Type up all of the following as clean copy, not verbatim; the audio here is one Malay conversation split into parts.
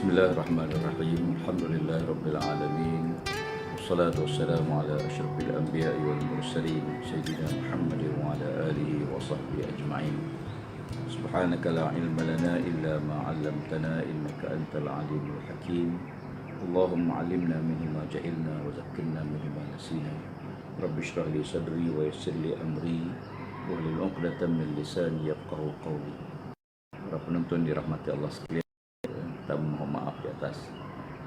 Bismillahirrahmanirrahim. Alhamdulillahirabbil alamin. Wassalatu wassalamu ala asyrafil anbiya'i wal mursalin sayyidina Muhammadin wa ala alihi wa sahbihi ajma'in. Subhanaka la ilma lana illa ma 'allamtana innaka antal alimul hakim. Allahumma 'allimna minhu ma jahilna wa zakkirna minhu ma nasina. Rabbi shrah li sadri wa yassir li amri wahlul 'uqdatam min lisani yafqahu qawli. Para penonton dirahmati Allah sekalian, kita mohon maaf di atas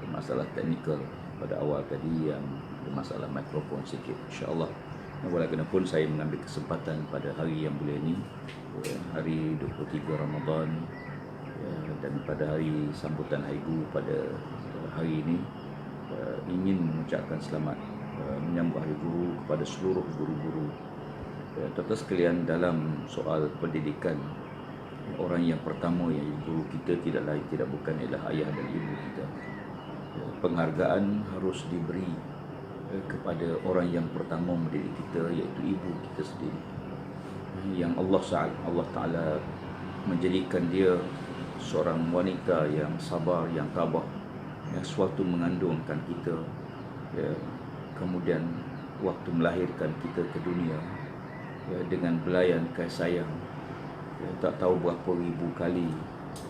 masalah teknikal pada awal tadi yang ada masalah mikrofon sikit. InsyaAllah, walaupun saya mengambil kesempatan pada hari yang mulia ini, hari 23 Ramadan, dan pada hari sambutan Haigu pada hari ini, ingin mengucapkan selamat menyambut Hari Guru kepada seluruh guru-guru. Tuan-tuan sekalian, dalam soal pendidikan, orang yang pertama yang guru kita tidak lain tidak bukan ialah ayah dan ibu kita. Penghargaan harus diberi kepada orang yang pertama mendidik kita, iaitu ibu kita sendiri, yang Allah Ta'ala menjadikan dia seorang wanita yang sabar, yang tabah, yang sewaktu mengandungkan kita, kemudian waktu melahirkan kita ke dunia, dengan belayan kasih sayang. Tak tahu berapa ribu kali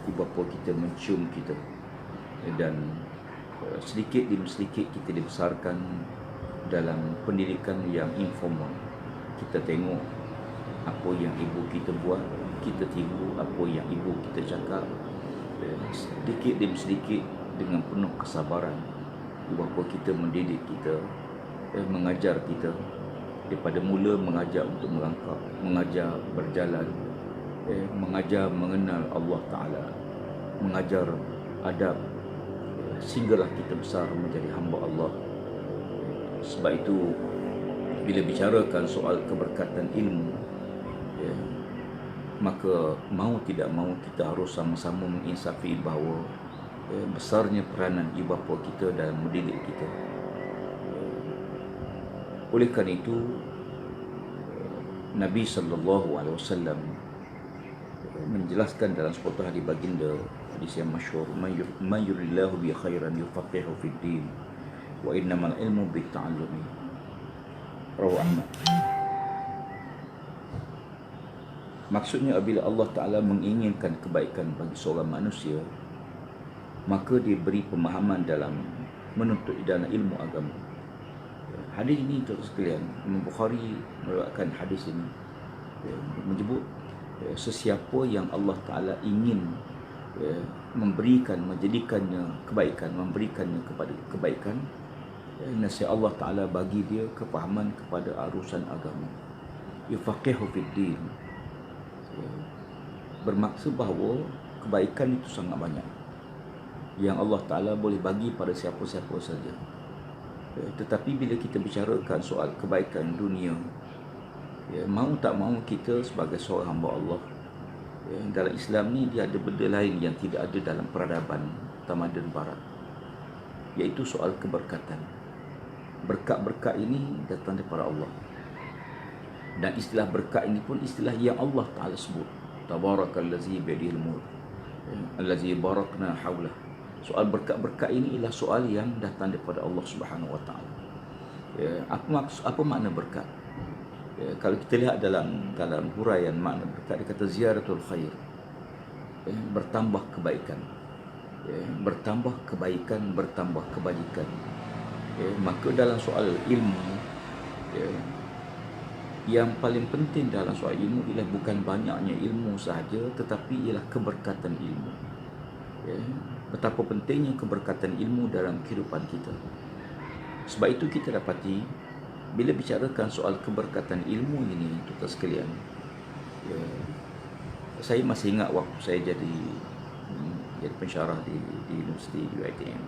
ibu bapa kita mencium kita, dan sedikit demi sedikit kita dibesarkan dalam pendidikan yang informal. Kita tengok apa yang ibu kita buat, kita tiru apa yang ibu kita cakap. Sedikit demi sedikit dengan penuh kesabaran ibu bapa kita mendidik kita, mengajar kita. Daripada mula mengajar untuk melangkah, mengajar berjalan, mengajar mengenal Allah Ta'ala, mengajar adab, sehinggalah kita besar menjadi hamba Allah. Sebab itu, bila bicarakan soal keberkatan ilmu, maka mau tidak mau kita harus sama-sama menginsafi bahawa besarnya peranan ibu bapa kita dalam mendidik kita. Oleh kerana itu, Nabi SAW menjelaskan dalam sepotong hadis baginda, hadis yang masyhur, man yuridillahu bi khairan yufaqihu fid din wa innamal ilmu bit ta'allumi. Rawahu Ahmad. Maksudnya, apabila Allah Ta'ala menginginkan kebaikan bagi seorang manusia, maka dia beri pemahaman dalam menuntut dalam ilmu agama. Hadis ini, tuan-tuan sekalian, Imam Bukhari meriwayatkan hadis ini, menyebut sesiapa yang Allah Ta'ala ingin memberikan, menjadikannya kebaikan, memberikannya kepada kebaikan, nasihat Allah Ta'ala bagi dia kefahaman kepada urusan agama. Yufaqihu fid din, bermaksud bahawa kebaikan itu sangat banyak yang Allah Ta'ala boleh bagi pada siapa-siapa saja. Tetapi bila kita bicarakan soal kebaikan dunia, mau tak mau kita sebagai seorang hamba Allah, dalam Islam ni dia ada benda lain yang tidak ada dalam peradaban tamadun barat, iaitu soal keberkatan. Berkat-berkat ini datang daripada Allah, dan istilah berkat ini pun istilah yang Allah Ta'ala sebut. Tabarakallazi biyadihil mulk allazi barakna haulah. Soal berkat-berkat ini ialah soal yang datang daripada Allah Subhanahu Wa Ta'ala. Apa makna berkat? Kalau kita lihat dalam huraian makna berkat, dia kata ziyaratul khair, bertambah kebaikan, bertambah kebaikan, bertambah kebajikan. Maka dalam soal ilmu, yang paling penting dalam soal ilmu ialah bukan banyaknya ilmu sahaja, tetapi ialah keberkatan ilmu. Betapa pentingnya keberkatan ilmu dalam kehidupan kita. Sebab itu kita dapati, bila bicarakan soal keberkatan ilmu ini, tuan-tuan sekalian, saya masih ingat waktu saya jadi pensyarah di Universiti UiTM.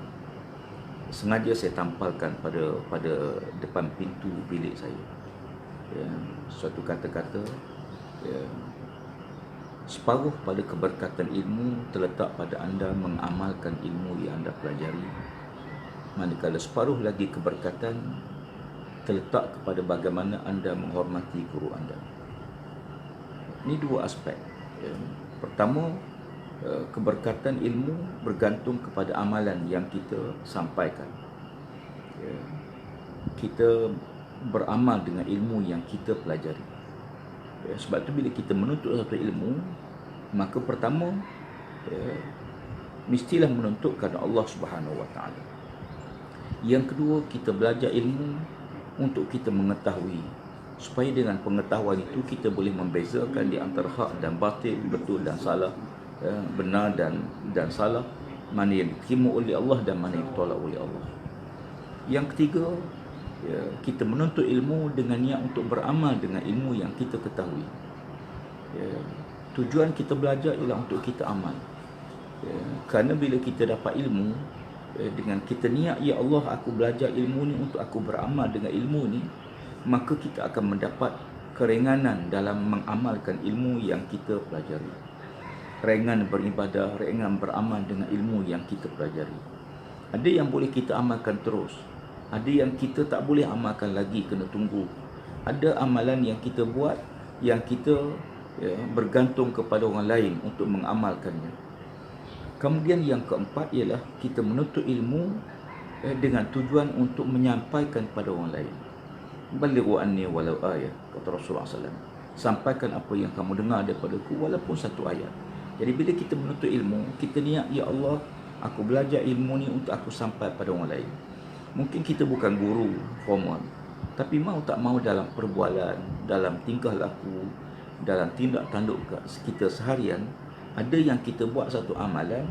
Sengaja saya tampalkan pada depan pintu bilik saya, suatu kata-kata, separuh pada keberkatan ilmu terletak pada anda mengamalkan ilmu yang anda pelajari, manakala separuh lagi keberkatan terletak kepada bagaimana anda menghormati guru anda. Ini dua aspek. Pertama, keberkatan ilmu bergantung kepada amalan yang kita sampaikan. Ya, kita beramal dengan ilmu yang kita pelajari. Ya, sebab tu bila kita menuntut satu ilmu, maka pertama mestilah menuntut kerana Allah Subhanahu Wa Taala. Yang kedua, kita belajar ilmu untuk kita mengetahui, supaya dengan pengetahuan itu kita boleh membezakan di antara hak dan batil, betul dan salah, benar dan salah, mana yang diterima oleh Allah dan mana yang ditolak oleh Allah. Yang ketiga, kita menuntut ilmu dengan niat untuk beramal dengan ilmu yang kita ketahui. Tujuan kita belajar ialah untuk kita amal. Kerana bila kita dapat ilmu, dengan kita niat, ya Allah, aku belajar ilmu ni untuk aku beramal dengan ilmu ni, maka kita akan mendapat keringanan dalam mengamalkan ilmu yang kita pelajari. Ringan beribadah, ringan beramal dengan ilmu yang kita pelajari. Ada yang boleh kita amalkan terus, ada yang kita tak boleh amalkan lagi, kena tunggu. Ada amalan yang kita buat yang kita bergantung kepada orang lain untuk mengamalkannya. Kemudian yang keempat ialah kita menuntut ilmu dengan tujuan untuk menyampaikan kepada orang lain. Balighu anni walau ayat, kata Rasulullah SAW. Sampaikan apa yang kamu dengar daripadaku walaupun satu ayat. Jadi bila kita menuntut ilmu, kita niat, ya Allah, aku belajar ilmu ni untuk aku sampai pada orang lain. Mungkin kita bukan guru formal, tapi mau tak mau dalam perbualan, dalam tingkah laku, dalam tindak tanduk kita seharian, ada yang kita buat satu amalan,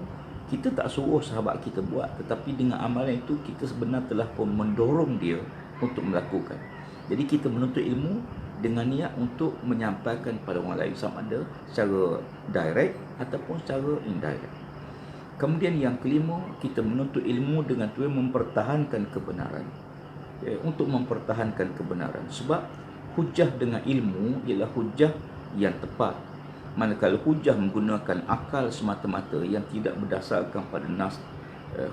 kita tak suruh sahabat kita buat, tetapi dengan amalan itu kita sebenarnya telah pun mendorong dia untuk melakukan. Jadi kita menuntut ilmu dengan niat untuk menyampaikan pada orang lain, sama ada secara direct ataupun secara indirect. Kemudian yang kelima, kita menuntut ilmu dengan tujuan mempertahankan kebenaran. Untuk mempertahankan kebenaran, sebab hujah dengan ilmu ialah hujah yang tepat. Manakala hujah menggunakan akal semata-mata yang tidak berdasarkan pada nas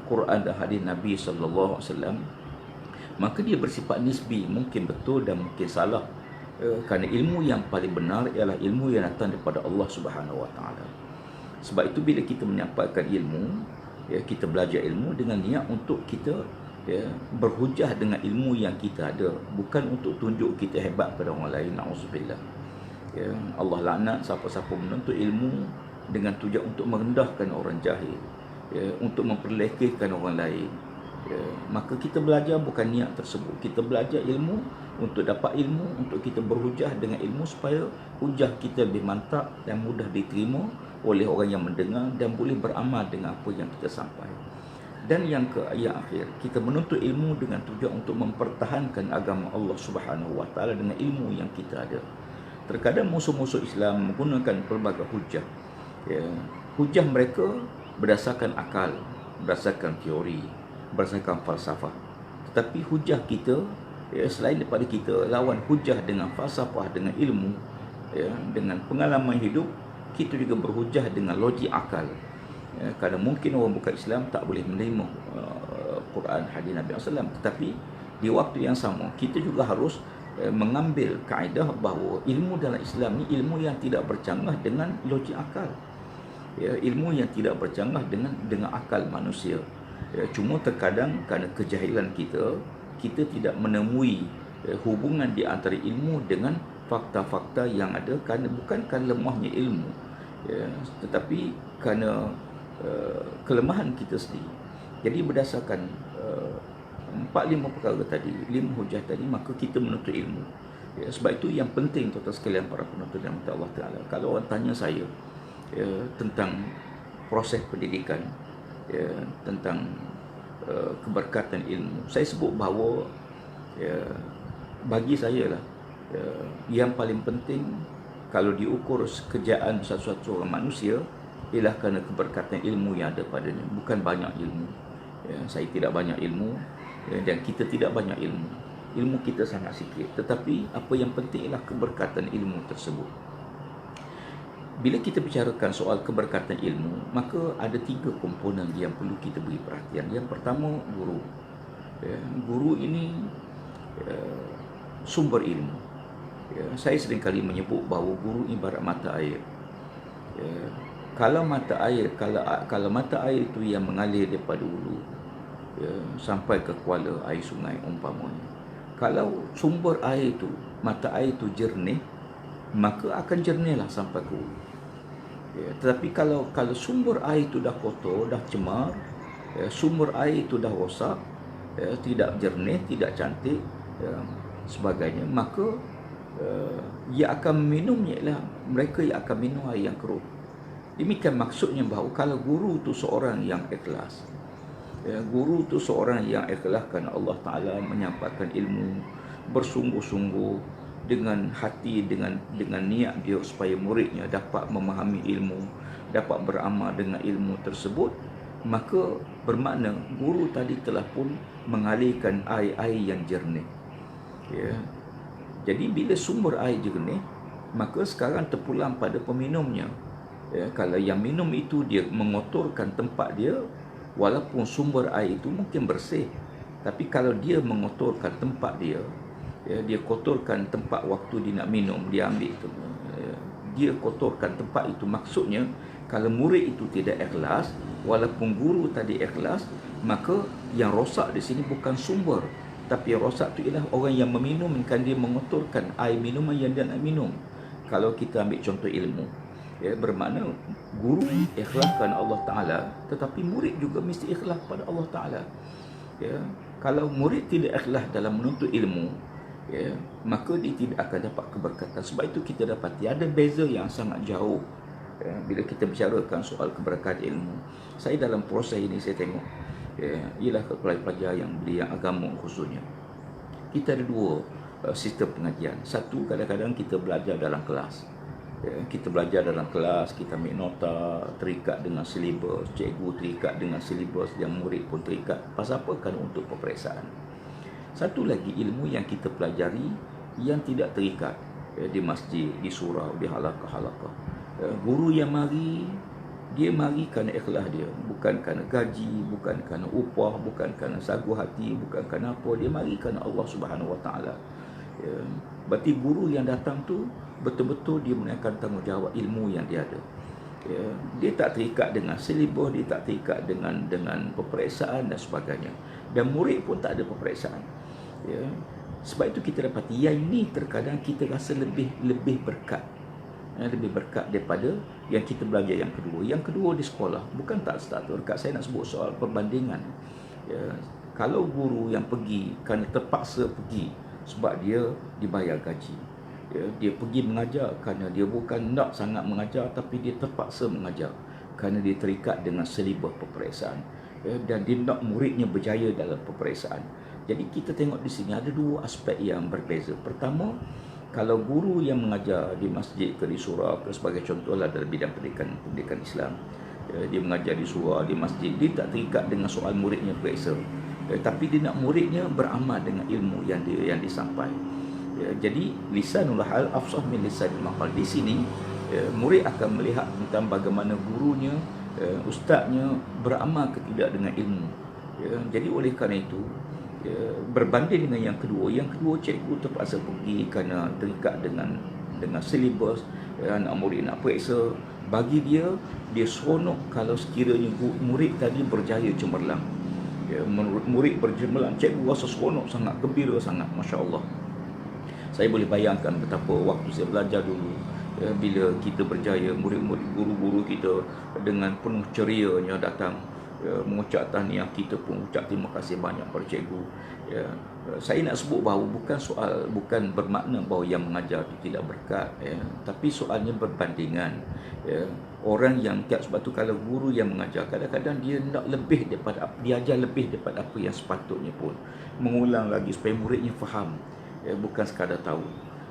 Quran dan hadis Nabi sallallahu alaihi wasallam, maka dia bersifat nisbi, mungkin betul dan mungkin salah. Kerana ilmu yang paling benar ialah ilmu yang datang daripada Allah Subhanahu Wa Taala. Sebab itu bila kita menyampaikan ilmu, kita belajar ilmu dengan niat untuk kita berhujah dengan ilmu yang kita ada, bukan untuk tunjuk kita hebat pada orang lain. Na'udzubillah. Allah laknat siapa-siapa menuntut ilmu dengan tujuan untuk merendahkan orang jahil, untuk memperlekehkan orang lain. Maka kita belajar bukan niat tersebut. Kita belajar ilmu untuk dapat ilmu, untuk kita berhujah dengan ilmu, supaya hujah kita lebih mantap dan mudah diterima oleh orang yang mendengar dan boleh beramal dengan apa yang kita sampaikan. Dan yang akhir, kita menuntut ilmu dengan tujuan untuk mempertahankan agama Allah Subhanahu Wa Taala dengan ilmu yang kita ada. Terkadang musuh-musuh Islam menggunakan pelbagai hujah. Hujah mereka berdasarkan akal, berdasarkan teori, berdasarkan falsafah. Tetapi hujah kita, selain daripada kita lawan hujah dengan falsafah, dengan ilmu, dengan pengalaman hidup, kita juga berhujah dengan logik akal. Kerana mungkin orang bukan Islam tak boleh menerima Quran, hadis Nabi SAW, tetapi di waktu yang sama kita juga harus mengambil kaedah bahawa ilmu dalam Islam ni ilmu yang tidak bercanggah dengan logik akal, ilmu yang tidak bercanggah dengan akal manusia. Cuma terkadang kerana kejahilan kita tidak menemui hubungan di antara ilmu dengan fakta-fakta yang ada, kerana bukan kerana lemahnya ilmu, tetapi kerana kelemahan kita sendiri. Jadi berdasarkan 4-5 perkara tadi, 5 hujah tadi, maka kita menuntut ilmu. Sebab itu yang penting, tuan-tuan sekalian para penuntut yang dirahmati Allah Ta'ala, kalau orang tanya saya tentang proses pendidikan, tentang keberkatan ilmu, saya sebut bahawa bagi saya lah, yang paling penting kalau diukur sekejaan satu-satu orang manusia ialah kerana keberkatan ilmu yang ada padanya, bukan banyak ilmu. Saya tidak banyak ilmu, dan kita tidak banyak ilmu. Ilmu kita sangat sikit, tetapi apa yang penting ialah keberkatan ilmu tersebut. Bila kita bicarakan soal keberkatan ilmu, maka ada 3 komponen yang perlu kita beri perhatian. Yang pertama, guru. Guru ini sumber ilmu. Saya seringkali menyebut bahawa guru ibarat mata air. Kalau mata air, kalau mata air itu yang mengalir daripada hulu, ya, sampai ke kuala air sungai umpamanya. Kalau sumber air itu, mata air itu jernih, maka akan jernihlah sampai ke hulu. Ya, tetapi kalau sumber air itu dah kotor, dah cemar, ya, sumber air itu dah rosak, ya, tidak jernih, tidak cantik, ya, sebagainya, maka ia akan minumnya ialah mereka yang akan minum air yang keruh. Demikian maksudnya bahawa kalau guru itu seorang yang ikhlas, ya, guru itu seorang yang ikhlas kerana Allah Ta'ala menyampaikan ilmu bersungguh-sungguh dengan hati, dengan niat dia supaya muridnya dapat memahami ilmu, dapat beramal dengan ilmu tersebut, maka bermakna guru tadi telah pun mengalirkan air-air yang jernih. Ya. Jadi bila sumber air jernih, maka sekarang terpulang pada peminumnya. Ya, kalau yang minum itu dia mengotorkan tempat dia, walaupun sumber air itu mungkin bersih, tapi kalau dia mengotorkan tempat dia, ya, dia kotorkan tempat waktu dia nak minum, dia ambil itu, ya, dia kotorkan tempat itu. Maksudnya kalau murid itu tidak ikhlas, walaupun guru tadi ikhlas, maka yang rosak di sini bukan sumber, tapi yang rosak itu ialah orang yang meminum, kan dia mengotorkan air minuman yang dia nak minum. Kalau kita ambil contoh ilmu, ya, bermakna guru ikhlas kerana Allah Ta'ala, tetapi murid juga mesti ikhlas pada Allah Ta'ala. Ya, kalau murid tidak ikhlas dalam menuntut ilmu, ya, maka dia tidak akan dapat keberkatan. Sebab itu kita dapati ada beza yang sangat jauh, ya, bila kita bicarakan soal keberkatan ilmu. Saya dalam proses ini saya tengok, ya, ialah pelajar yang agama khususnya, kita ada dua sistem pengajian. Satu, kadang-kadang kita belajar dalam kelas, ya, kita belajar dalam kelas, kita ambil nota, terikat dengan silibus, cikgu terikat dengan silibus, yang murid pun terikat. Pasal apa? Kan untuk peperiksaan. Satu lagi ilmu yang kita pelajari yang tidak terikat, ya, di masjid, di surau, di halaqah-halaqah. Ya, guru yang mari, dia mari kerana ikhlas dia, bukan kerana gaji, bukan kerana upah, bukan kerana sagu hati, bukan kerana apa. Dia mari kerana Allah Subhanahu Wa Taala. Ya, berarti guru yang datang tu betul-betul dia menunaikan tanggungjawab ilmu yang dia ada. Ya, dia tak terikat dengan silibus, dia tak terikat dengan peperiksaan dan sebagainya. Dan murid pun tak ada peperiksaan. Ya, sebab itu kita dapati yang ini terkadang kita rasa lebih berkat, ya, lebih berkat daripada yang kita belajar yang kedua. Yang kedua di sekolah bukan tak status. Dekat saya nak sebut soal perbandingan. Ya, kalau guru yang pergi kerana terpaksa pergi sebab dia dibayar gaji, ya, dia pergi mengajar kerana dia bukan nak sangat mengajar, tapi dia terpaksa mengajar kerana dia terikat dengan silibus peperiksaan, ya, dan dia nak muridnya berjaya dalam peperiksaan. Jadi kita tengok di sini ada dua aspek yang berbeza. Pertama, kalau guru yang mengajar di masjid ke di surau ke, sebagai contohlah dalam bidang pendidikan Islam, ya, dia mengajar di surau, di masjid, dia tak terikat dengan soal muridnya periksa, ya, tapi dia nak muridnya beramal dengan ilmu yang disampaikan. Ya, jadi lisanul hal afsah min lisanil maqal. Di sini, ya, murid akan melihat tentang bagaimana gurunya, ya, ustaznya beramal ke tidak dengan ilmu. Ya, jadi oleh kerana itu, ya, berbanding dengan yang kedua, cikgu terpaksa pergi kerana terikat dengan silibus, ya, anak murid nak periksa. Bagi dia seronok kalau sekiranya murid tadi berjaya cemerlang. Ya, murid bercemerlang, cikgu rasa seronok sangat, gembira sangat, masya-Allah. Saya boleh bayangkan betapa waktu saya belajar dulu, ya, bila kita berjaya, murid-murid, guru-guru kita dengan penuh cerianya datang, ya, mengucap tahniah, kita pun ucap terima kasih banyak pada cikgu. Ya, saya nak sebut bahawa bukan bermakna bahawa yang mengajar itu tidak berkat, ya, tapi soalnya berbandingan. Ya, orang yang sebab tu kalau guru yang mengajar, kadang-kadang dia nak lebih daripada, dia ajar lebih daripada apa yang sepatutnya pun, mengulang lagi supaya muridnya faham, ya, bukan sekadar tahu.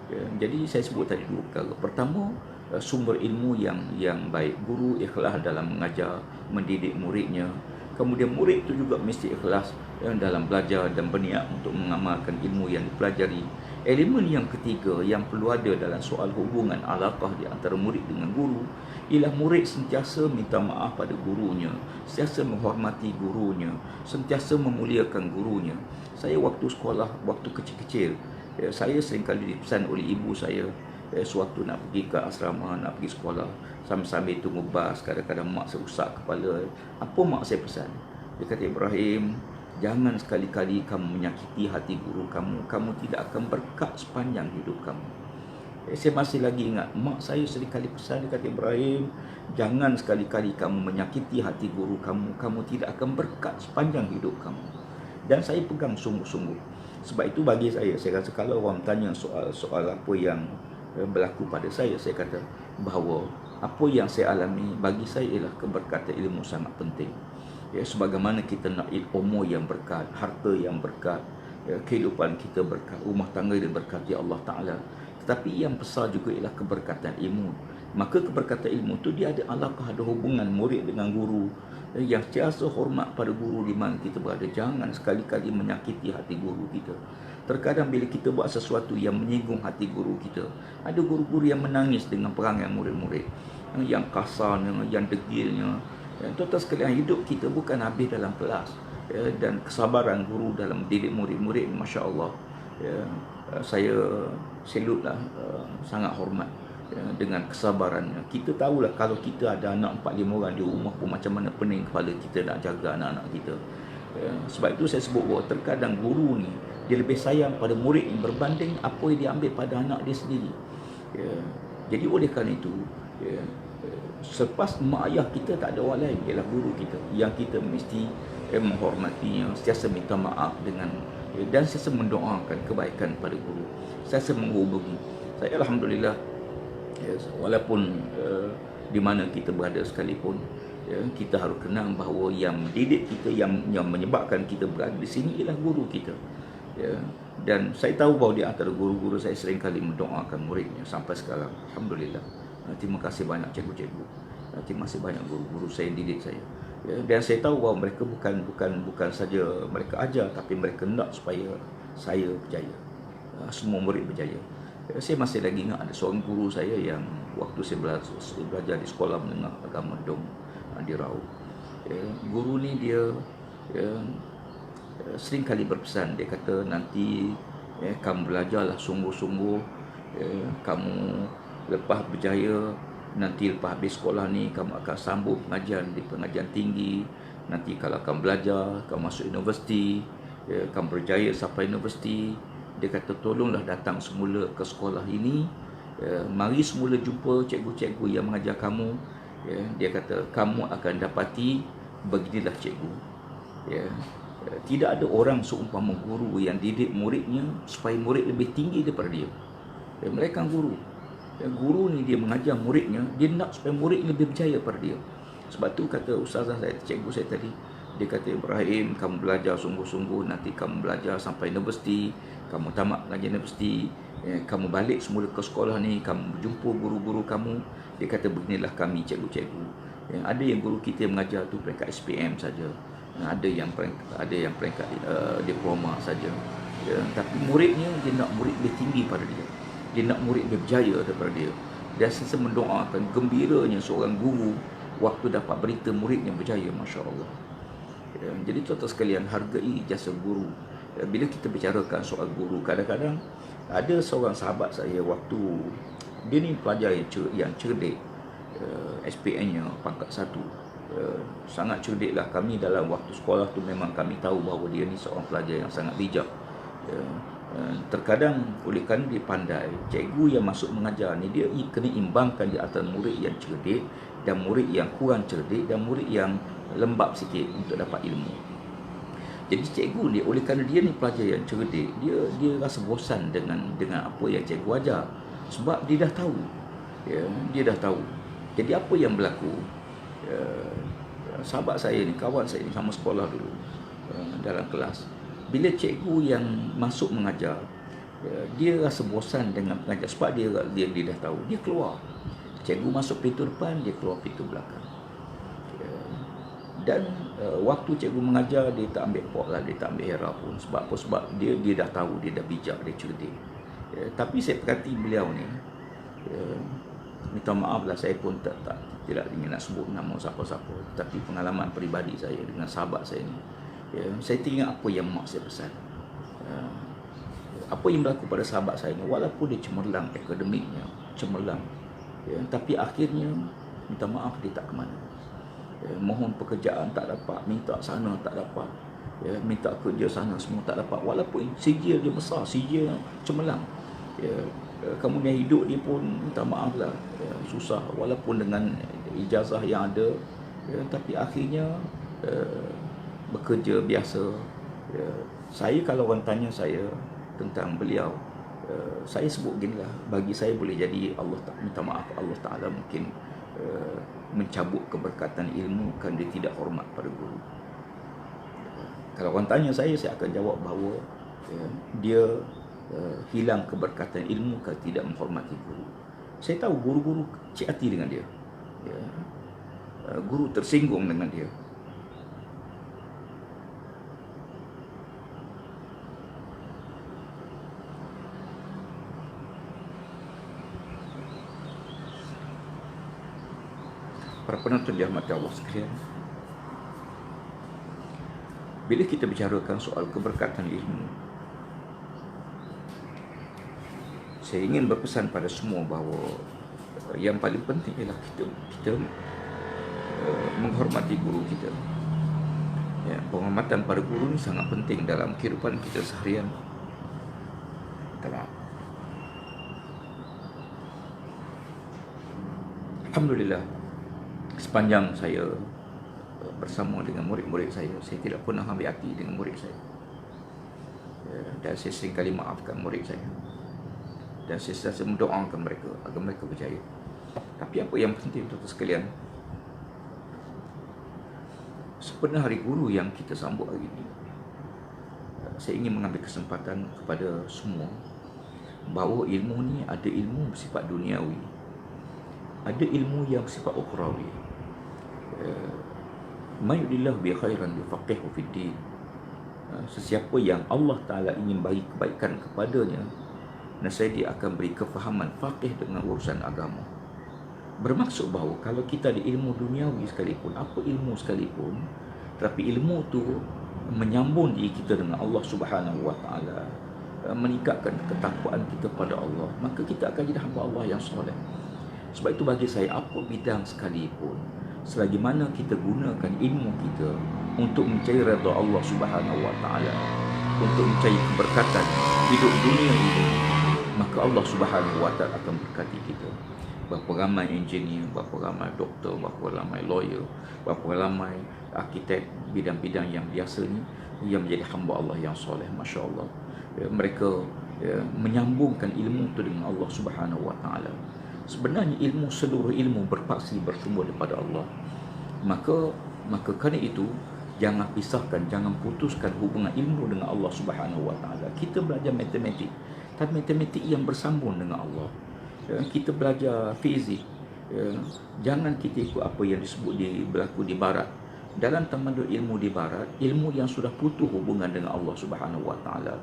Ya, jadi saya sebut tadi dua perkara. Pertama, sumber ilmu yang baik, guru ikhlas dalam mengajar, mendidik muridnya. Kemudian murid itu juga mesti ikhlas, ya, dalam belajar dan berniat untuk mengamalkan ilmu yang dipelajari. Elemen yang ketiga yang perlu ada dalam soal hubungan alaqah di antara murid dengan guru ialah murid sentiasa minta maaf pada gurunya, sentiasa menghormati gurunya, sentiasa memuliakan gurunya. Saya waktu sekolah, waktu kecil-kecil, ya, saya seringkali dipesan oleh ibu saya, sewaktu nak pergi ke asrama, nak pergi sekolah, sambil-sambil tunggu bas, kadang-kadang mak saya usap kepala. Apa mak saya pesan? Dia kata, Ibrahim, jangan sekali-kali kamu menyakiti hati guru kamu. Kamu tidak akan berkat sepanjang hidup kamu. Saya masih lagi ingat, mak saya sekali pesan, dia kata, Ibrahim, jangan sekali-kali kamu menyakiti hati guru kamu. Kamu tidak akan berkat sepanjang hidup kamu. Dan saya pegang sungguh-sungguh. Sebab itu bagi saya rasa kalau orang tanya soal apa yang berlaku pada saya kata bahawa apa yang saya alami bagi saya ialah keberkatan ilmu sangat penting. Ya, sebagaimana kita nak umur yang berkat, harta yang berkat, ya, kehidupan kita berkat, rumah tangga diberkati Allah Ta'ala. Tetapi yang besar juga ialah keberkatan ilmu. Maka keberkatan ilmu tu dia ada alaqah, ada hubungan murid dengan guru. Yang sentiasa hormat pada guru di mana kita berada. Jangan sekali-kali menyakiti hati guru kita. Terkadang bila kita buat sesuatu yang menyinggung hati guru kita, ada guru-guru yang menangis dengan perangai murid-murid, yang kasarnya, yang degilnya. Tuan-tuan sekalian, hidup kita bukan habis dalam kelas. Dan kesabaran guru dalam mendidik murid-murid, Masya Allah, saya salute lah, sangat hormat dengan kesabarannya. Kita tahulah kalau kita ada anak 4-5 orang di rumah pun macam mana pening kepala kita nak jaga anak-anak kita. Sebab itu saya sebut bahawa terkadang guru ni dia lebih sayang pada murid yang berbanding apa yang dia ambil pada anak dia sendiri. Jadi oleh kerana itu, selepas mak ayah kita tak ada orang lain, ialah guru kita yang kita mesti menghormatinya, sentiasa minta maaf dengan dan sentiasa mendoakan kebaikan pada guru, sentiasa menghubungi. Saya alhamdulillah, walaupun di mana kita berada sekalipun, kita harus kenal bahawa yang mendidik kita, yang menyebabkan kita berada di sini ialah guru kita. Dan saya tahu bahawa di antara guru-guru saya sering kali mendoakan muridnya sampai sekarang. Alhamdulillah. Terima kasih banyak cikgu-cikgu. Terima kasih banyak guru-guru saya yang didik saya. Dan saya tahu bahawa mereka bukan saja mereka ajar, tapi mereka nak supaya saya berjaya, semua murid berjaya. Saya masih lagi ingat ada seorang guru saya yang waktu saya belajar di sekolah menengah agama Dong di Raub. Guru ni dia sering kali berpesan. Dia kata, nanti kamu belajarlah sungguh-sungguh, kamu lepas berjaya, nanti lepas habis sekolah ni kamu akan sambung pengajian di pengajian tinggi. Nanti kalau kamu belajar, kamu masuk universiti, kamu berjaya sampai universiti, dia kata tolonglah datang semula ke sekolah ini, mari semula jumpa cikgu-cikgu yang mengajar kamu. Dia kata kamu akan dapati beginilah cikgu. Tidak ada orang seumpama guru yang didik muridnya supaya murid lebih tinggi daripada dia. Mereka guru. Guru ni dia mengajar muridnya, dia nak supaya murid lebih berjaya pada dia. Sebab tu kata ustazah saya, cikgu saya tadi, dia kata, Ibrahim, kamu belajar sungguh-sungguh, nanti kamu belajar sampai universiti, kamu tamat pengajian universiti, kamu balik semula ke sekolah ni, kamu jumpa guru-guru kamu. Dia kata beginilah kami cikgu-cikgu. Ada yang guru kita mengajar tu peringkat SPM saja, ada yang peringkat diploma saja. Tapi muridnya, dia nak murid lebih tinggi pada dia. Dia nak murid lebih berjaya daripada dia. Dia sentiasa mendoakan gembiranya seorang guru waktu dapat berita muridnya berjaya, Masya Allah. Jadi tuan-tuan sekalian, hargai jasa guru. Bila kita bicarakan soal guru, kadang-kadang ada seorang sahabat saya waktu dia ni pelajar yang cerdik, SPM-nya pangkat 1, sangat cerdik lah. Kami dalam waktu sekolah tu memang kami tahu bahawa dia ni seorang pelajar yang sangat bijak. Terkadang oleh kerana dia pandai, cikgu yang masuk mengajar ni dia kena imbangkan di antara murid yang cerdik dan murid yang kurang cerdik dan murid yang lembab sikit untuk dapat ilmu. Jadi cikgu ni, oleh kerana dia ni pelajar yang cerdik, dia rasa bosan dengan apa yang cikgu ajar, sebab dia dah tahu. Dia dah tahu. Jadi apa yang berlaku, sahabat saya ni, kawan saya ni, sama sekolah dulu dalam kelas, bila cikgu yang masuk mengajar, dia rasa bosan dengan pengajar sebab dia dah tahu. Dia keluar. Cikgu masuk pintu depan, dia keluar pintu belakang. Dan waktu cikgu mengajar, dia tak ambil pot lah, dia tak ambil hera pun. Sebab apa? Sebab dia dah tahu, dia dah bijak, dia cerdik. Tapi saya perhati beliau ni, minta maaf lah, saya pun tidak ingin nak sebut nama siapa-siapa, tapi pengalaman peribadi saya dengan sahabat saya ni, saya teringat apa yang mak saya pesan. apa yang berlaku pada sahabat saya ni, walaupun dia cemerlang akademiknya, cemerlang, tapi akhirnya minta maaf dia tak ke mana. Mohon pekerjaan tak dapat, minta sana tak dapat, minta kerja sana semua tak dapat, walaupun CJ dia besar, CJ cemerlang, kemudian hidup dia pun minta maaf lah, susah walaupun dengan ijazah yang ada, tapi akhirnya bekerja biasa. Saya kalau orang tanya saya tentang beliau, saya sebut gini lah, bagi saya boleh jadi Allah tak minta maaf, Allah Ta'ala mungkin mencabut keberkatan ilmu kerana dia tidak hormat pada guru. Kalau orang tanya saya akan jawab bahawa dia hilang keberkatan ilmu kerana tidak menghormati guru. Saya tahu guru-guru cik hati dengan dia, guru tersinggung dengan dia. Para penonton dirahmati Allah sekalian, bila kita bicarakan soal keberkatan ilmu, saya ingin berpesan pada semua bahawa yang paling penting ialah kita menghormati guru kita. Penghormatan pada guru ini sangat penting dalam kehidupan kita seharian. Alhamdulillah, sepanjang saya bersama dengan murid-murid saya tidak pernah ambil hati dengan murid saya, dan saya seringkali maafkan murid saya, dan saya sentiasa mendoakan mereka agar mereka berjaya. Tapi apa yang penting tuan-tuan sekalian, sepenuh hari guru yang kita sambut hari ini, saya ingin mengambil kesempatan kepada semua bahawa ilmu ni ada ilmu bersifat duniawi, ada ilmu yang bersifat ukhrawi. Mayudillah bi khairan yufaqihu fid din. Sesiapa yang Allah Ta'ala ingin bagi kebaikan kepadanya, nescaya dia akan beri kefahaman faqih dengan urusan agama. Bermaksud bahawa kalau kita ada ilmu duniawi sekalipun, apa ilmu sekalipun, tapi ilmu tu menyambung diri kita dengan Allah Subhanahu Wa Ta'ala, meningkatkan ketakwaan kita pada Allah, maka kita akan jadi hamba Allah yang soleh. Sebab itu bagi saya, apa bidang sekalipun, selagi mana kita gunakan ilmu kita untuk mencari redha Allah Subhanahu Wa Ta'ala, untuk mencari keberkatan hidup dunia ini, maka Allah Subhanahu Wa Ta'ala akan berkati kita. Berapa ramai engineer, berapa ramai doktor, berapa ramai lawyer, berapa ramai arkitek, bidang-bidang yang biasa ni yang menjadi hamba Allah yang soleh, Masya Allah. Mereka menyambungkan ilmu itu dengan Allah Subhanahu Wa Ta'ala. Sebenarnya ilmu, seluruh ilmu berpaksi bersumber daripada Allah. Maka kerana itu, jangan pisahkan, jangan putuskan hubungan ilmu dengan Allah Subhanahu Wa Ta'ala. Kita belajar matematik, tapi matematik yang bersambung dengan Allah. Kita belajar fizik, jangan kita ikut apa yang berlaku di barat. Dalam tamadun ilmu di barat, ilmu yang sudah putus hubungan dengan Allah Subhanahu Wa Ta'ala.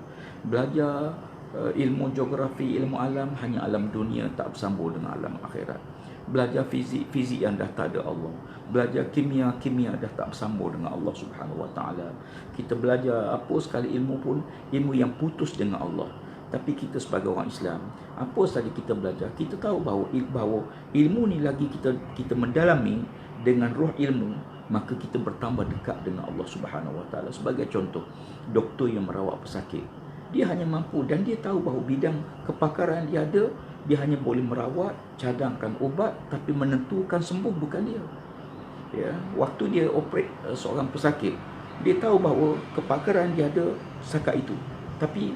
Belajar ilmu geografi, ilmu alam, hanya alam dunia, tak bersambung dengan alam akhirat. Belajar fizik yang dah tak ada Allah. Belajar kimia dah tak bersambung dengan Allah Subhanahu Wa Ta'ala. Kita belajar apa sekali ilmu pun, ilmu yang putus dengan Allah. Tapi kita sebagai orang Islam, apa sahaja kita belajar, kita tahu bahawa ilmu ni lagi kita mendalami dengan roh ilmu, maka kita bertambah dekat dengan Allah Subhanahu Wa Ta'ala. Sebagai contoh, doktor yang merawat pesakit, dia hanya mampu dan dia tahu bahawa bidang kepakaran dia ada, dia hanya boleh merawat, cadangkan ubat, tapi menentukan sembuh bukan dia. Waktu dia operate seorang pesakit, dia tahu bahawa kepakaran dia ada setakat itu, tapi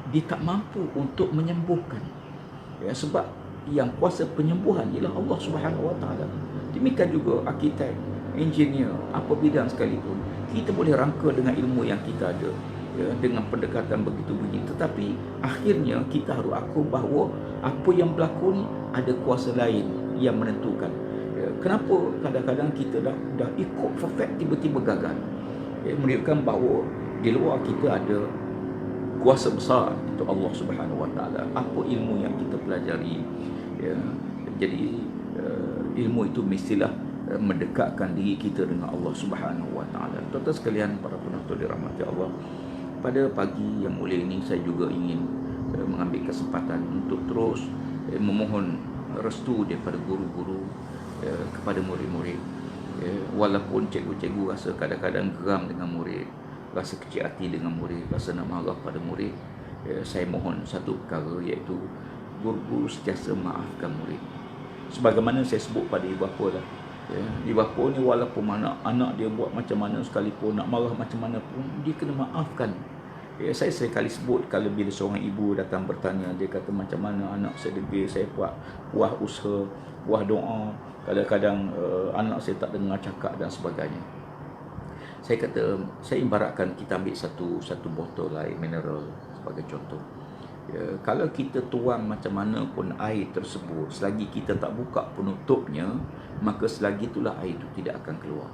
dia tak mampu untuk menyembuhkan. Sebab yang kuasa penyembuhan ialah Allah Subhanahu Wa Ta'ala. Demikian juga arkitek, engineer, apa bidang sekalipun, kita boleh rangka dengan ilmu yang kita ada, dengan pendekatan begitu begini. Tetapi akhirnya kita harus akui bahawa apa yang berlaku ni ada kuasa lain yang menentukan. Kenapa kadang-kadang kita dah ikut perfect, tiba-tiba gagal? Menunjukkan bahawa di luar kita ada kuasa besar itu Allah Subhanahu Wa Ta'ala. Apa ilmu yang kita pelajari, jadi ilmu itu mestilah mendekatkan diri kita dengan Allah Subhanahu Wa Ta'ala. Tuan-tuan sekalian, para penonton dirahmati Allah, pada pagi yang mulia ini saya juga ingin mengambil kesempatan untuk terus memohon restu daripada guru-guru kepada murid-murid. Walaupun cikgu-cikgu rasa kadang-kadang geram dengan murid, rasa kecil hati dengan murid, rasa nak marah pada murid, saya mohon satu perkara, iaitu guru-guru sentiasa maafkan murid. Sebagaimana saya sebut pada ibu bapa lah, ibu bapa ni walaupun anak dia buat macam mana sekalipun, nak marah macam mana pun, dia kena maafkan. Saya seringkali sebut, kalau bila seorang ibu datang bertanya, dia kata macam mana anak saya degil, saya buat buah usaha, buah doa, kadang-kadang anak saya tak dengar cakap dan sebagainya. Saya kata, saya ibaratkan kita ambil satu botol air mineral sebagai contoh. Kalau kita tuang macam mana pun air tersebut, selagi kita tak buka penutupnya, maka selagi itulah air itu tidak akan keluar.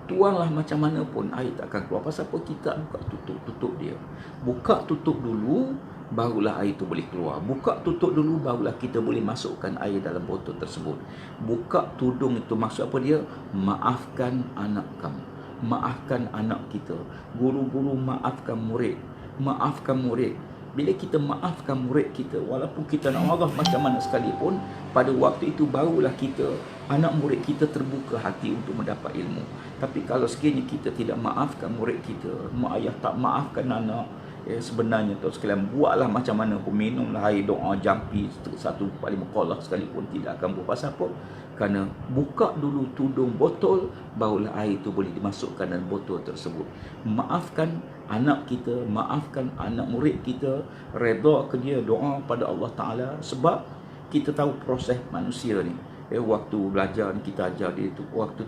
Tuanglah macam mana pun, air tak akan keluar. Pasal apa? Kita buka tutup dia. Buka tutup dulu, barulah air itu boleh keluar. Buka tutup dulu, barulah kita boleh masukkan air dalam botol tersebut. Buka tudung itu maksud apa dia? Maafkan anak kamu, maafkan anak kita. Guru-guru maafkan murid, maafkan murid. Bila kita maafkan murid kita, walaupun kita nak marah macam mana sekalipun, pada waktu itu barulah kita, anak murid kita terbuka hati untuk mendapat ilmu. Tapi kalau sekiranya kita tidak maafkan murid kita, mak ayah tak maafkan anak, sebenarnya tuan sekalian, buatlah macam mana pun, minumlah air doa jampi 1/5 qalah sekalipun, tidak akan buat. Pasal apa? Kerana buka dulu tudung botol, barulah air itu boleh dimasukkan dalam botol tersebut. Maafkan anak kita, maafkan anak murid kita, redha ke dia, doa pada Allah Ta'ala. Sebab kita tahu proses manusia ni, waktu belajar ni kita ajar dia tu, waktu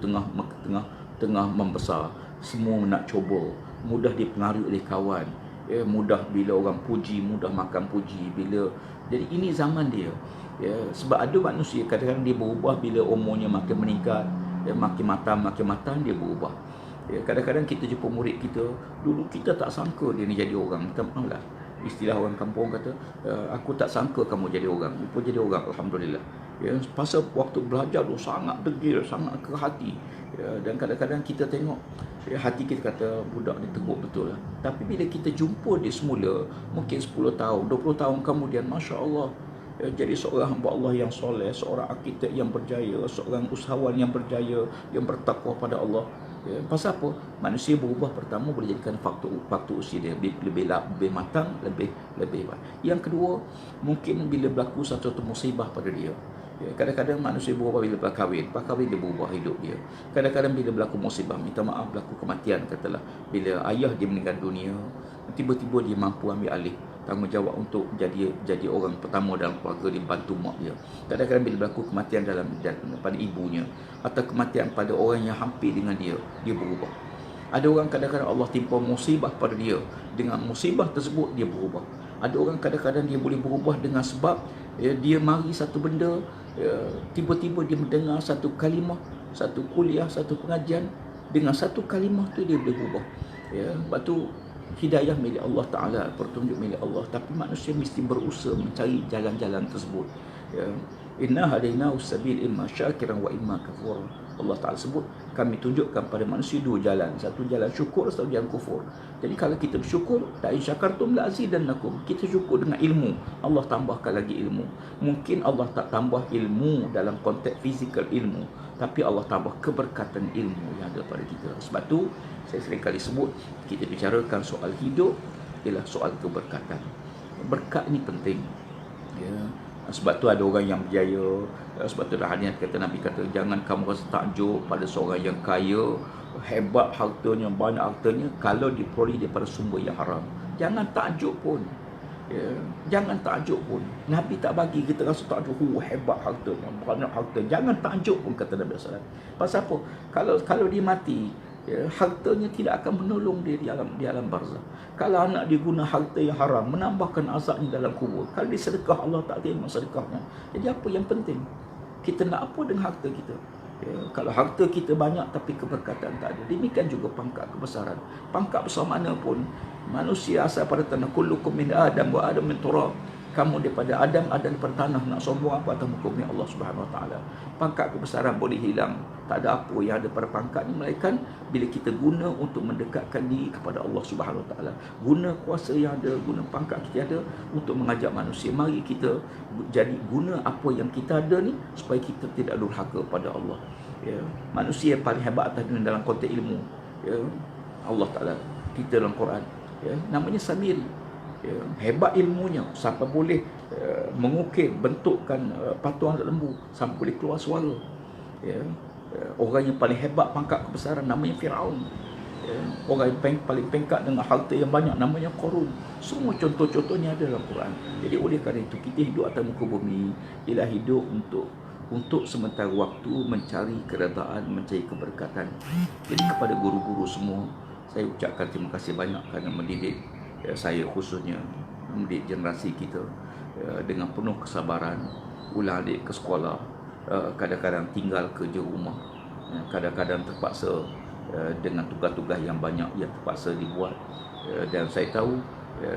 tengah membesar, semua nak cuba, mudah dipengaruhi oleh kawan, mudah bila orang puji, mudah makan puji. Jadi ini zaman dia. Sebab ada manusia kadang-kadang dia berubah bila umurnya makin meningkat, makin matang dia berubah. Kadang-kadang kita jumpa murid kita, dulu kita tak sangka dia ni jadi orang. Minta maaf lah, istilah orang kampung kata, aku tak sangka kamu jadi orang, dia pun jadi orang, alhamdulillah. Pasal waktu belajar tu sangat degil, sangat ke hati. Dan kadang-kadang kita tengok, hati kita kata budak ni teguh betul lah. Tapi bila kita jumpa dia semula, mungkin 10 tahun, 20 tahun kemudian, Masya Allah, jadi seorang hamba Allah yang soleh, seorang arkitek yang berjaya, seorang usahawan yang berjaya, yang bertakwa pada Allah. Pasal apa? Manusia berubah, pertama boleh jadikan faktor usia dia lebih matang, lebih baik. Yang kedua, mungkin bila berlaku satu musibah pada dia. Kadang-kadang manusia berubah bila berkahwin dia berubah hidup dia. Kadang-kadang bila berlaku musibah, minta maaf, berlaku kematian, katalah bila ayah dia meninggal dunia, tiba-tiba dia mampu ambil alih tanggungjawab untuk jadi orang pertama dalam keluarga dia, bantu mak dia. Kadang-kadang bila berlaku kematian pada ibunya, atau kematian pada orang yang hampir dengan dia berubah. Ada orang kadang-kadang Allah timpa musibah pada dia, dengan musibah tersebut dia berubah. Ada orang kadang-kadang dia boleh berubah dengan sebab dia mari satu benda, tiba-tiba dia mendengar satu kalimah, satu kuliah, satu pengajian, dengan satu kalimah tu dia boleh berubah. Sebab tu hidayah milik Allah Ta'ala, petunjuk milik Allah. Tapi manusia mesti berusaha mencari jalan-jalan tersebut. Inna hadainahu sabil, imma syakiran wa imma kafura. Allah Ta'ala sebut, kami tunjukkan pada manusia dua jalan, satu jalan syukur, satu jalan kufur. Jadi kalau kita bersyukur, la in syakartum la azidannakum, kita syukur dengan ilmu, Allah tambahkan lagi ilmu. Mungkin Allah tak tambah ilmu dalam konteks fizikal ilmu, tapi Allah tambah keberkatan ilmu yang ada pada kita. Sebab tu saya sering kali sebut, kita bicarakan soal hidup ialah soal keberkatan. Berkat ni penting. Sebab tu ada orang yang berjaya. Sebab tu hadis kata, Nabi kata, jangan kamu rasa takjub pada seorang yang kaya, hebat hartanya, banyak hartanya, kalau diperoleh daripada sumber yang haram. Jangan takjub pun. Jangan takjub pun. Nabi tak bagi kita rasa takjub, hebat hartanya, banyak harta. Jangan takjub pun, kata Nabi SAW. Pasal apa? Kalau dia mati, hartanya tidak akan menolong dia di alam barzah. Kalau anak dia guna harta yang haram, menambahkan azabnya dalam kubur. Kalau dia sedekah, Allah tak terima sedekahnya. Jadi apa yang penting? Kita nak apa dengan harta kita? Kalau harta kita banyak tapi keberkatan tak ada. Demikian juga pangkat kebesaran. Pangkat besar mana pun, manusia asal pada tanah, kullukum min Adam wa Adam min turab. Kamu daripada Adam, ada daripada tanah. Nak sombong apa atas muka bumi Allah Subhanahu Wa Taala? Pangkat kebesaran boleh hilang. Tak ada apa yang ada pada pangkat ni, melainkan bila kita guna untuk mendekatkan diri kepada Allah Subhanahu Wa Taala. Guna kuasa yang ada, guna pangkat kita ada untuk mengajak manusia. Mari kita jadi guna apa yang kita ada ni supaya kita tidak durhaka pada Allah. Ya, manusia yang paling hebat atas dunia dalam konteks ilmu, ya, Allah Taala kita dalam Quran, ya, namanya Samiri. Ya, hebat ilmunya sampai boleh mengukir bentukkan patung lembu, sampai boleh keluar suara. Ya, orang yang paling hebat pangkat kebesaran namanya Firaun. Ya, orang yang paling pengkat dengan harta yang banyak namanya Qarun. Semua contoh-contohnya ada dalam Quran. Jadi oleh kerana itu kita hidup atas muka bumi ialah hidup untuk sementara waktu mencari keredaan, mencari keberkatan. Jadi kepada guru-guru semua, saya ucapkan terima kasih banyak kerana mendidik saya, khususnya mendidik generasi kita dengan penuh kesabaran. Ulang adik ke sekolah, kadang-kadang tinggal kerja rumah, kadang-kadang terpaksa dengan tugas-tugas yang banyak yang terpaksa dibuat, dan saya tahu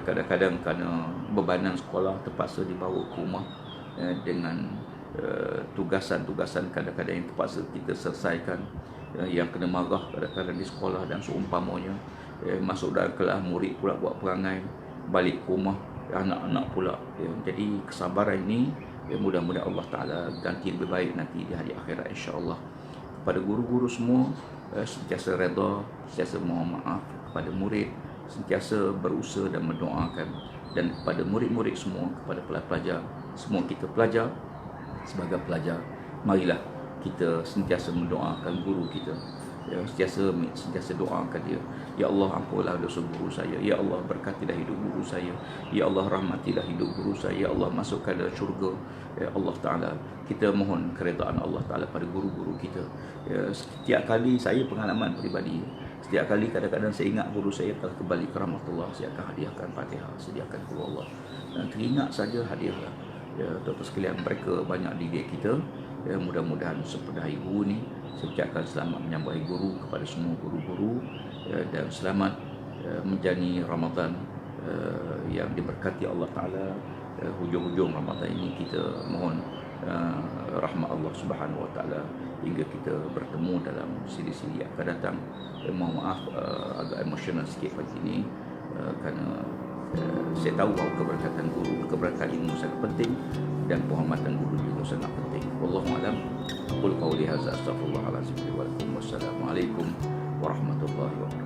kadang-kadang kerana bebanan sekolah terpaksa dibawa ke rumah dengan tugasan-tugasan kadang-kadang yang terpaksa kita selesaikan, yang kena marah kadang-kadang di sekolah dan seumpamanya. Masuk dalam kelas, murid pula buat perangai, balik ke rumah anak-anak pula. Jadi kesabaran ini mudah-mudahan Allah Ta'ala ganti lebih baik nanti di hari akhirat, insya-Allah. Kepada guru-guru semua, sentiasa redha, sentiasa mohon maaf kepada murid, sentiasa berusaha dan mendoakan. Dan kepada murid-murid semua, kepada pelajar, semua kita pelajar, sebagai pelajar, marilah kita sentiasa mendoakan guru kita. Ya, sentiasa doakan dia. Ya Allah, ampunlah dosa guru saya. Ya Allah, berkatilah hidup guru saya. Ya Allah, rahmatilah hidup guru saya. Ya Allah, masukkan dalam syurga. Ya Allah Ta'ala, kita mohon keredaan Allah Ta'ala pada guru-guru kita. Ya, setiap kali saya pengalaman peribadi, setiap kali kadang-kadang saya ingat guru saya telah kembali ke rahmatullah, saya akan hadiahkan Fatihah, sediakan kepada Allah. Dan teringat saja hadiahlah. Ya, tuan-tuan sekalian, mereka banyak didik kita. Ya, mudah-mudahan sepada hari guru ni, saya ucapkan selamat menyambut hari guru kepada semua guru-guru, ya, dan selamat menjalani Ramadan yang diberkati Allah Ta'ala. Hujung-hujung Ramadan ini kita mohon rahmat Allah Subhanahu Wa Ta'ala hingga kita bertemu dalam siri-siri yang akan datang. Mohon maaf agak emosional sikit pagi ini kerana saya tahu bahawa keberkatan guru, keberkatan ilmu sangat penting dan penghormatan guru juga sangat penting. Wallahu a'lam. Qul qawli hadza astaghfirullah alazim wa lakum. Wassalamualaikum warahmatullahi wabarakatuh.